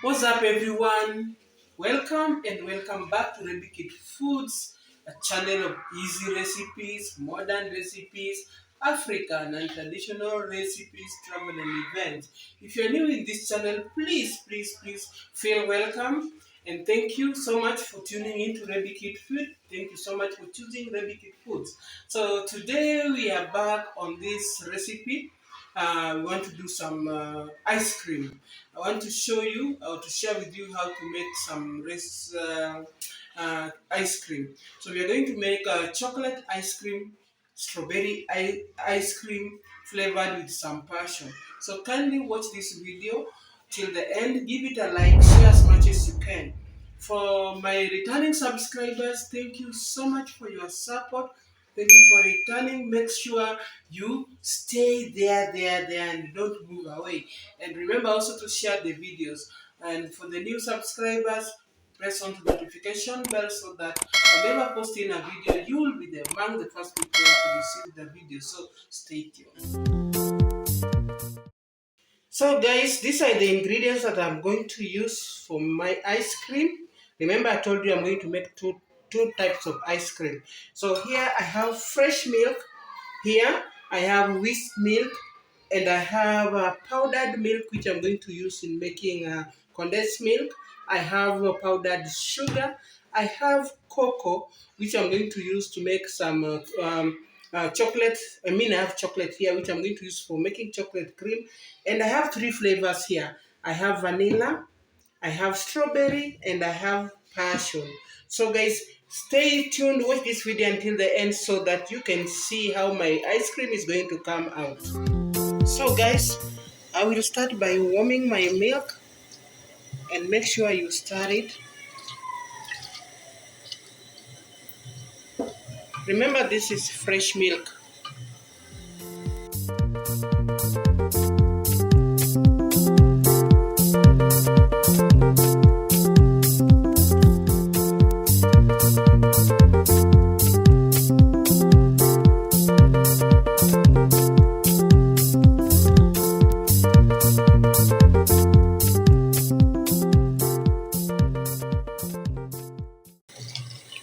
What's up, everyone? Welcome and welcome back to Rabbit Kid Foods, a channel of easy recipes, modern recipes, African and traditional recipes, travel and events. If you're new in this channel, please feel welcome and thank you so much for tuning in to Rabbit Kid Food. Thank you so much for choosing Rabbit Kid Foods. So today we are back on this recipe. We want to do some ice cream. I want to show you or to share with you how to make some ice cream. So we are going to make a chocolate ice cream, strawberry ice cream flavored with some passion. So kindly watch this video till the end. Give it a like, share as much as you can. For my returning subscribers, thank you so much for your support. Thank you for returning. Make sure you stay there, and don't move away. And remember also to share the videos. And for the new subscribers, press on the notification bell so that whenever I post in a video, you will be among the first people to receive the video. So stay tuned. So guys, these are the ingredients that I'm going to use for my ice cream. Remember I told you I'm going to make two types of ice cream. So here I have fresh milk. Here I have whisk milk, and I have powdered milk which I'm going to use in making condensed milk. I have powdered sugar. I have cocoa which I'm going to use to make some chocolate. I have chocolate here which I'm going to use for making chocolate cream. And I have three flavors here. I have vanilla, I have strawberry, and I have passion. So guys, stay tuned, watch this video until the end so that you can see how my ice cream is going to come out. So guys, I will start by warming my milk, and make sure you stir it. Remember, this is fresh milk.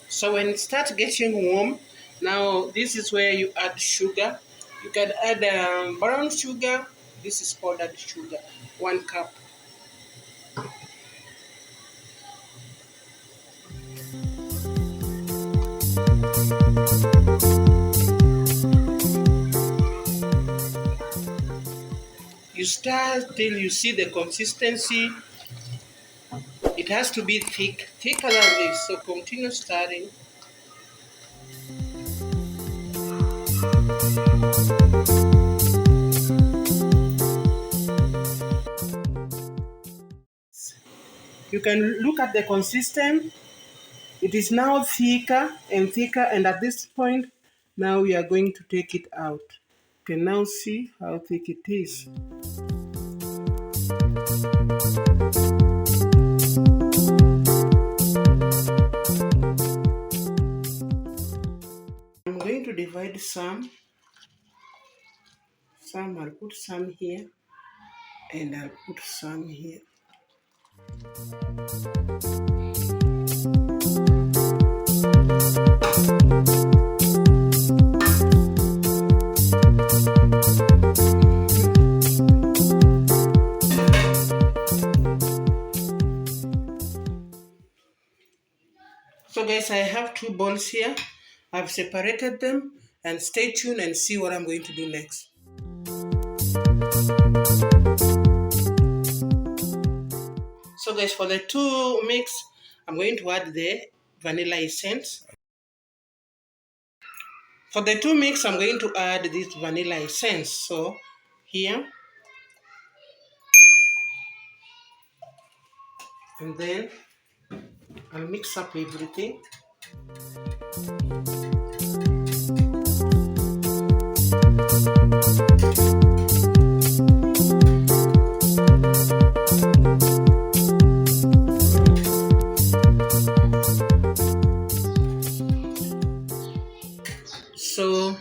So when it starts getting warm, now this is where you add sugar. You can add brown sugar. This is powdered sugar, 1 cup. You stir till you see the consistency. It has to be thicker than this. So continue stirring. You can look at the consistency. It is now thicker and thicker, and at this point, now we are going to take it out. You can now see how thick it is. I'm going to divide some. I'll put some here, and I'll put some here. So guys, I have two bowls here. I've separated them, and stay tuned and see what I'm going to do next. So guys, for the two mix, I'm going to add the vanilla essence. For the two mix, I'm going to add this vanilla essence. So here, and then I'll mix up everything. So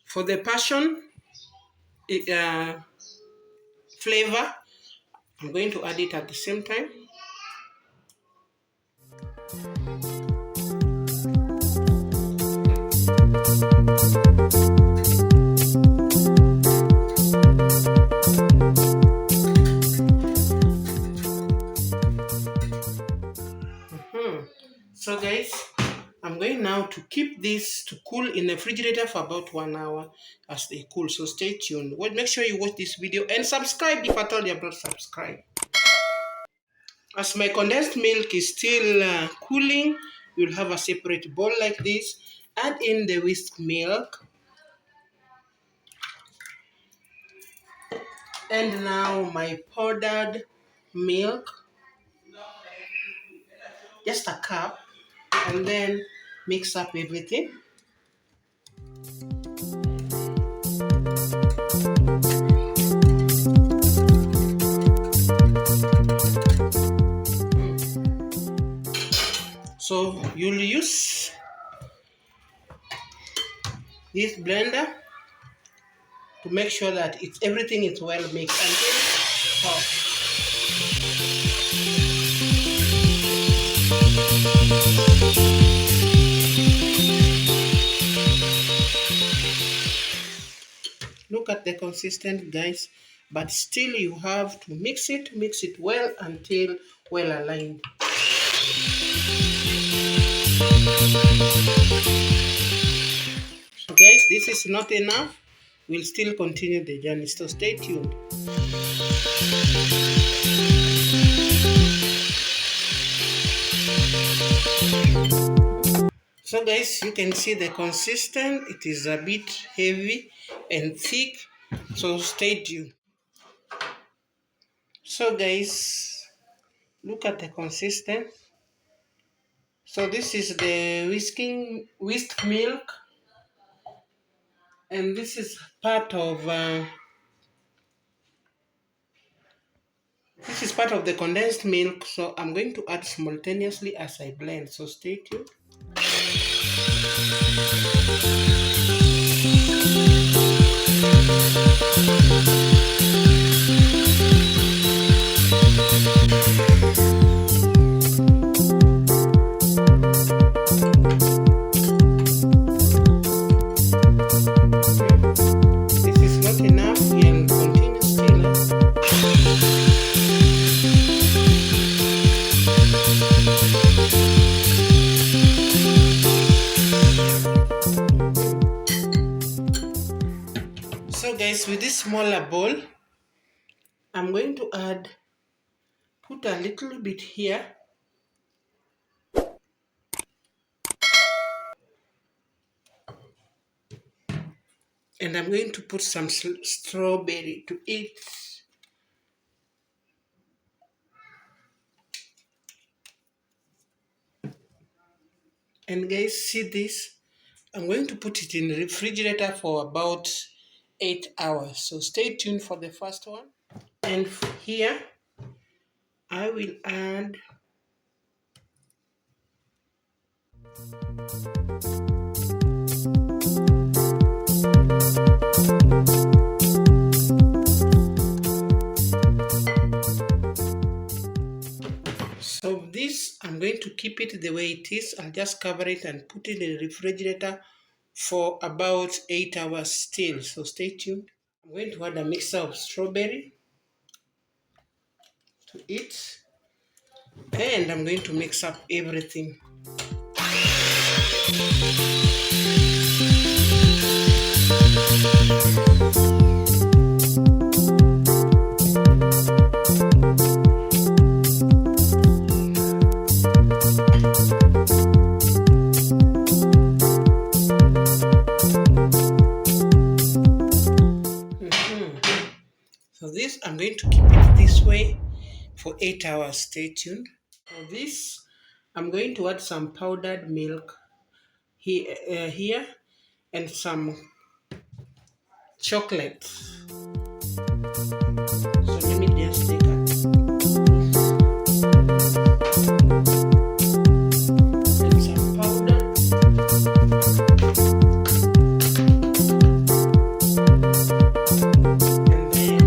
for the passion flavor, I'm going to add it at the same time. So guys, I'm going now to keep this to cool in the refrigerator for about 1 hour as they cool. So stay tuned. Well, make sure you watch this video and subscribe if at all you have not subscribed. As my condensed milk is still cooling, you'll have a separate bowl like this. Add in the whisked milk. And now my powdered milk. Just a cup. And then mix up everything. So you'll use this blender to make sure that everything is well mixed until hot. Look at the consistent, guys, but still you have to mix it well until well aligned. So guys, this is not enough. We'll still continue the journey, so stay tuned. So guys, you can see the consistent. It is a bit heavy and thick, so stay tuned. So guys, look at the consistent. So this is the whisked milk, and this is part of the condensed milk. So I'm going to add simultaneously as I blend. So stay tuned. So guys, with this smaller bowl, I'm going to put a little bit here. And I'm going to put some strawberry to it. And guys, see this? I'm going to put it in the refrigerator for about 8 hours. So stay tuned for the first one. And here, I will add so this, I'm going to keep it the way it is. I'll just cover it and put it in the refrigerator for about 8 hours still. So stay tuned. I'm going to add a mixture of strawberry to it, and I'm going to mix up everything. So this, I'm going to keep it this way for 8 hours. Stay tuned. For this, I'm going to add some powdered milk here and some chocolate. So let me just take a and some powder. And then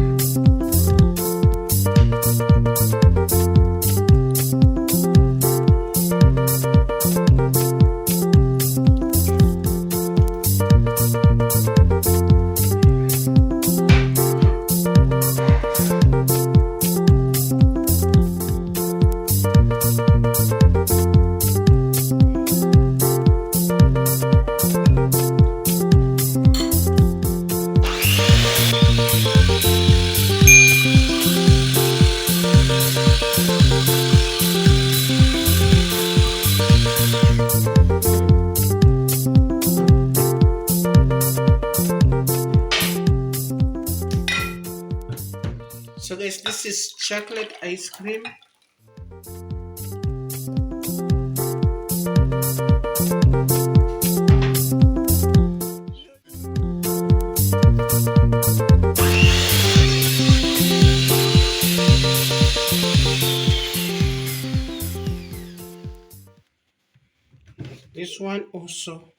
So guys, this is chocolate ice cream. This one also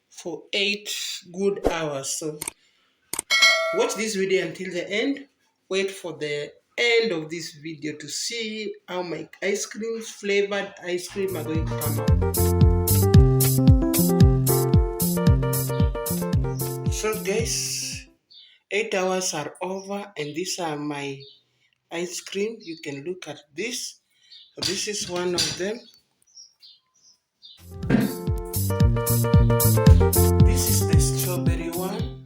for 8 good hours. So watch this video until the end. Wait for the end of this video to see how my flavored ice cream are going to come out. So guys, 8 hours are over and these are my ice cream. You can look at this. This is one of them. This is the strawberry one.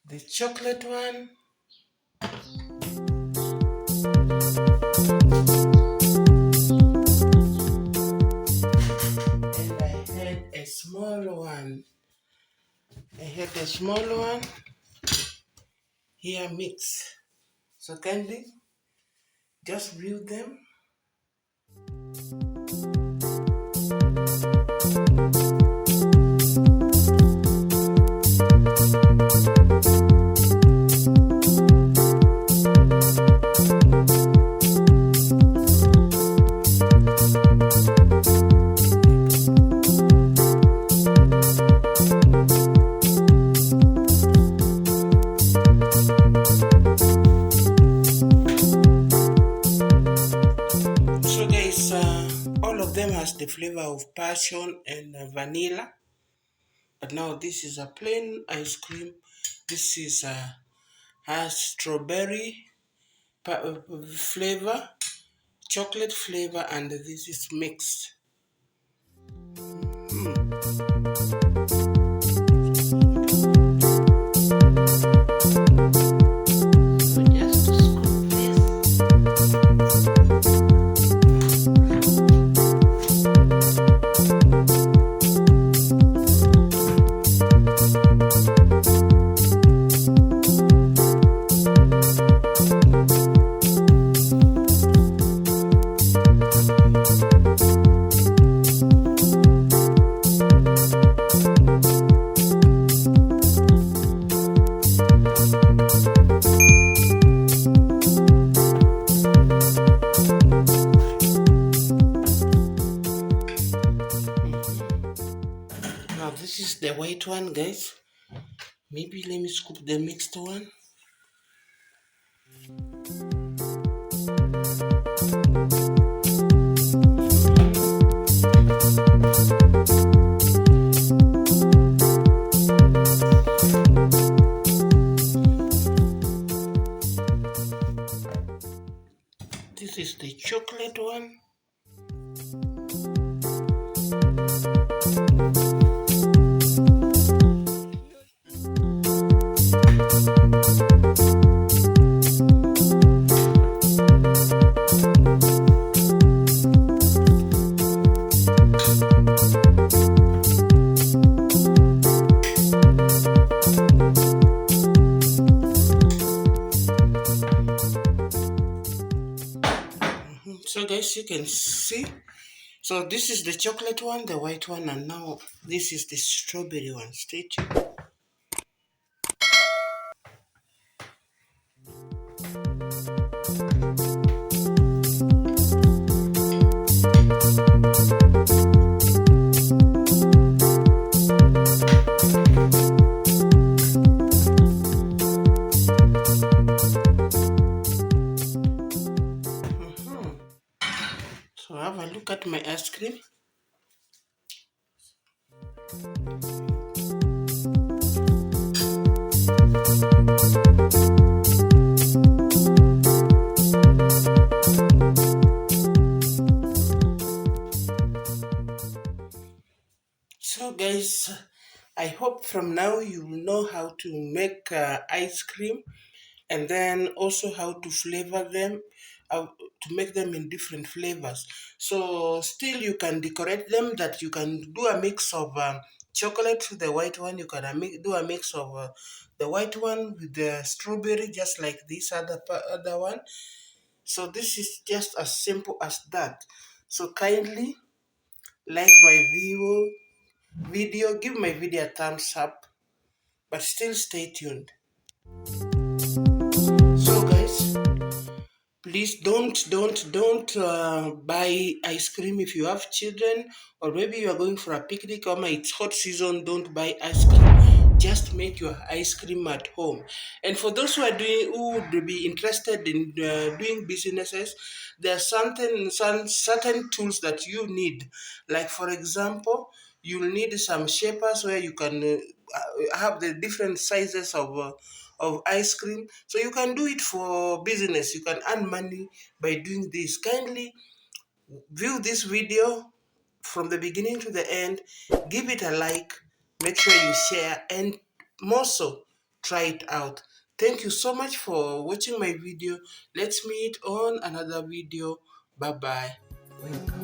The chocolate one. And I had a small one. Here mix. So kindly just view them. All of them has the flavor of passion and vanilla, but now this is a plain ice cream. This is has strawberry flavor, chocolate flavor, and this is mixed. Now this is the white one, guys. Maybe let me scoop the mixed one. This is the chocolate one. So guys, you can see, so this is the chocolate one, the white one, and now this is the strawberry one. Stay tuned. So have a look at my ice cream. So guys, I hope from now you will know how to make ice cream, and then also how to flavor them, to make them in different flavors. So still you can decorate them, that you can do a mix of chocolate with the white one, you can do a mix of the white one with the strawberry, just like this other one. So this is just as simple as that. So kindly like my video, give my video a thumbs up, but still stay tuned. So guys, please don't buy ice cream if you have children, or maybe you are going for a picnic, or it's hot season. Don't buy ice cream. Just make your ice cream at home. And for those who would be interested in doing businesses, there are some certain tools that you need. Like for example, you'll need some shapers where you can have the different sizes of ice cream, so you can do it for business. You can earn money by doing this. Kindly view this video from the beginning to the end, give it a like, make sure you share, and more so, try it out. Thank you so much for watching my video. Let's meet on another video. Bye bye. Welcome.